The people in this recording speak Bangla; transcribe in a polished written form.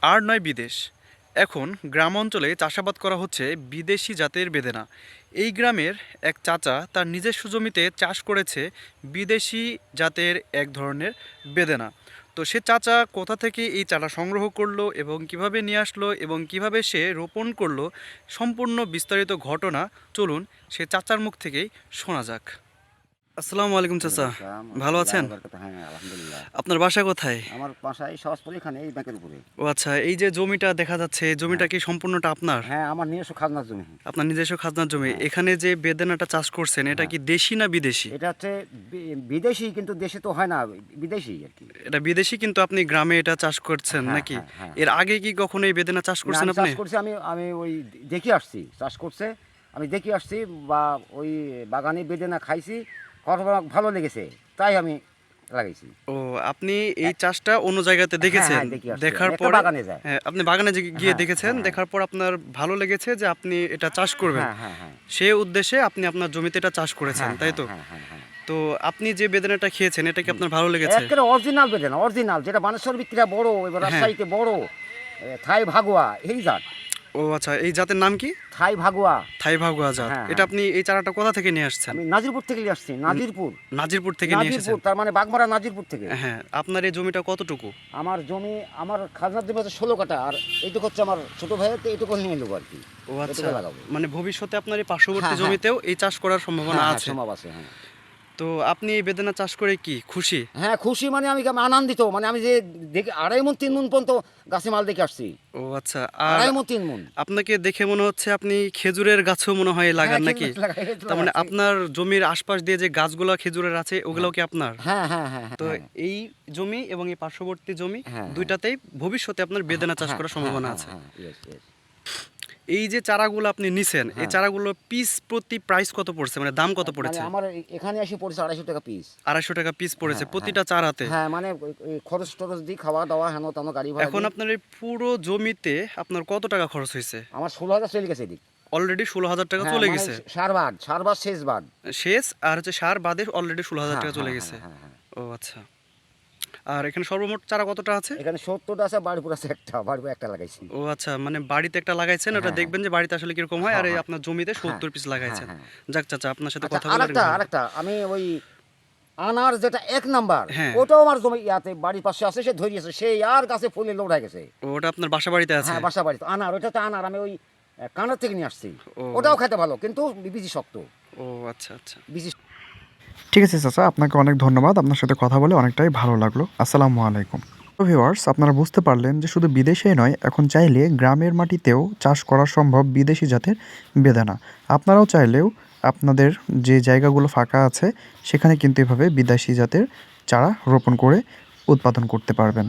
আর নয় বিদেশ। এখন গ্রাম অঞ্চলে চাষাবাদ করা হচ্ছে বিদেশি জাতের বেদেনা। এই গ্রামের এক চাচা তার নিজস্ব জমিতে চাষ করেছে বিদেশি জাতের এক ধরনের বেদেনা। তো সে চাচা কোথা থেকে এই চারা সংগ্রহ করলো এবং কিভাবে নিয়ে আসলো এবং কিভাবে সে রোপণ করলো, সম্পূর্ণ বিস্তারিত ঘটনা চলুন সে চাচার মুখ থেকেই শোনা যাক। আসসালামু আলাইকুম চাচা, ওয়ালাইকুম আসসালাম, ভালো রহমতুল্লাহ আছেন? বারাকাতুহু। হ্যাঁ, আলহামদুলিল্লাহ। আপনার বাসা কোথায়? আমার বাসা এই সহজপুর এখানে এই ব্যাংকের উপরে। ও আচ্ছা, এই যে জমিটা দেখা যাচ্ছে, এই জমিটা হ্যাঁ, কি সম্পূর্ণটা আপনার? হ্যাঁ, আমার নিজস্ব খাজনার জমি। আপনার নিজস্ব খাজনার জমি। হ্যাঁ, এখানে যে বেদানাটা চাষ করছেন, এটা হ্যাঁ। কি দেশি না বিদেশি? এটা হচ্ছে বিদেশি, কিন্তু দেশে তো হয় না, বিদেশি আরকি। এটা বিদেশি, কিন্তু আপনি গ্রামে এটা চাষ করছেন হ্যাঁ, নাকি? হ্যাঁ, হ্যাঁ, এর হ্যাঁ। আগে কি কখনো এই বেদানা চাষ না, করছেন আমি আপনি? চাষ করছি, আমি আমি ওই দেখে আসছি চাষ করছে। আমি দেখে আসছি বা ওই বাগানে বেদেনা খাইছি, কতটা ভালো লেগেছে, তাই আমি লাগাইছি। ও, আপনি এই চাষটা অন্য জায়গাতে হ্যাঁ, দেখেছেন, হ্যাঁ, দেখে আসছি। দেখার আমি একটা পরে বাগানে যাই। হ্যাঁ, আপনি বাগানে গিয়ে হ্যাঁ, দেখেছেন, হ্যাঁ, দেখার পর আপনার ভালো লেগেছে যে আপনি এটা চাষ করবেন। হ্যাঁ, হ্যাঁ, হ্যাঁ। সেই উদ্দেশ্যে আপনি আপনার জমিতে এটা চাষ করেছেন, হ্যাঁ, তাই হ্যাঁ, তো? হ্যাঁ, হ্যাঁ, হ্যাঁ। তো আপনি যে বেদানাটা খেয়েছেন, এটা কি আপনার ভালো লেগেছে? একেবারে অরিজিনাল বেদেনা, অরিজিনাল, যেটা বানেশ্বর বিক্রিয়া বড়, এবার হ্যাঁ। রাজশাহীতে বড়। থাই ভাগুয়া এই জাত। ও আচ্ছা, এই জাতের নাম কি? থাই ভাগুয়া। থাই ভাগুয়া জাত। হ্যাঁ, এটা হ্যাঁ। আপনি এই চারাটা কোথা থেকে নিয়ে আসছেন? আমি নাজিরপুর থেকে নিয়ে আসছি, নাজিরপুর। নাজিরপুর থেকে নিয়ে নাজিরপুর এসেছেন? তার মানে বাগমারা, নাজিরপুর থেকে। হ্যাঁ, আপনার এই জমিটা কতটুকু? আমার জমি, আমার খাজনার জমি হচ্ছে 16 কাঠা, আর এইটুকু হচ্ছে আমার ছোট ভাইয়ের, তো এইটুকু নিয়ে নেবো আর কি। ও আচ্ছা, এটুকু লাগাবো। মানে ভবিষ্যতে আপনার এই পার্শ্ববর্তী হ্যাঁ, হ্যাঁ। জমিতেও এই চাষ করার সম্ভাবনা হ্যাঁ, হ্যাঁ, আছে। সম্ভব আছে, হ্যাঁ। তো আপনি এই বেদানা চাষ করে কি খুশি? হ্যাঁ, খুশি, মানে আমি আনন্দিত, মানে আমি যে দেখে 2.5 মণ 3 মণ পর্যন্ত গাছে মাল দেখে আসছি। ও আচ্ছা, আর 2.5 মণ 3 মণ। আপনাকে দেখে মনে হচ্ছে আপনি খেজুরের গাছও মনে হয় লাগান হ্যাঁ, নাকি? খেজুর তার মানে লাগাচ্ছি। আপনার জমির আশপাশ দিয়ে যে গাছগুলো খেজুরের আছে, ওগুলো কি আপনার? হ্যাঁ, হ্যাঁ, হ্যাঁ, তো হ্যাঁ। এই জমি এবং এই পার্শ্ববর্তী জমি হ্যাঁ, দুইটাতেই ভবিষ্যতে আপনার বেদানা চাষ হ্যাঁ, করার হ্যাঁ, সম্ভাবনা হ্যাঁ, আছে। হ্যাঁ, yes, yes। এই যে চারাগুলো আপনি নিছেন, এই হ্যাঁ। চারাগুলো পিস প্রতি প্রাইস কত পড়ছে, মানে দাম কত মানে পড়েছে? আমার এখানে এসে পড়েছে 250 টাকা পিস। 250 টাকা পিস পড়েছে হ্যাঁ, হ্যাঁ। প্রতিটা চারাতে। হ্যাঁ, মানে ওই খরচ টরচ দিই, খাওয়া দাওয়া হেন তেন, গাড়ি ভাড়া এখন দিই। আপনার এই পুরো জমিতে আপনার কত টাকা খরচ হয়েছে? আমার 16,000 চলে গেছে এদিক। অলরেডি 16,000 টাকা হ্যাঁ, চলে মানে গেছে। সার বাদ শেষ বাদ। শেষ আর হচ্ছে সার বাদে অলরেডি 16,000 হ্যাঁ, টাকা চলে হ্যাঁ, গেছে। হ্যাঁ, হ্যাঁ, হ্যাঁ। ও আচ্ছা। আর এখানে সর্বমোট চারা কতটা আছে? এখানে 70টা আছে, বাড়িপুর আছে একটা, বাড়িপুর একটা লাগাইছি। ও আচ্ছা, মানে বাড়িতে একটা লাগাইছেন, ওটা হ্যাঁ, হ্যাঁ। দেখবেন যে বাড়িতে আসলে কিরকম হয়, হ্যাঁ, আর এই হ্যাঁ। আপনার জমিতে হ্যাঁ, 70 পিস হ্যাঁ, লাগাইছেন। হ্যাঁ। যাক চাচা, আপনার সাথে আচ্ছা, কথা বলে অনেক ভালো। আরেকটা আমি ওই আনার যেটা 1 নাম্বার, হ্যাঁ। ওটাও আমার জমি ইয়াতে বাড়ির পাশে আছে, সে ধরিয়েছে, সেই আর গাছে ফুলে লোড হয়ে গেছে। ওটা আপনার বাসা বাড়িতে আছে? হ্যাঁ, বাসা বাড়িতে আনার, ওটা তো আনার, আমি ওই কানার থেকে নিয়ে আসছি। ও। ওটাও খেতে ভালো, কিন্তু বিচি শক্ত। ও আচ্ছা আচ্ছা। বিচি। ঠিক আছে চাচা, আপনাকে অনেক ধন্যবাদ। আপনার সাথে কথা বলে অনেকটাই ভালো লাগলো। আসসালামু আলাইকুম। তো ভিউয়ার্স, আপনারা বুঝতে পারলেন যে শুধু বিদেশেই নয়, এখন চাইলে গ্রামের মাটিতেও চাষ করা সম্ভব বিদেশি জাতের বেদানা। আপনারাও চাইলেও আপনাদের যে জায়গাগুলো ফাঁকা আছে, সেখানে কিন্তু এভাবে বিদেশি জাতের চারা রোপণ করে উৎপাদন করতে পারবেন।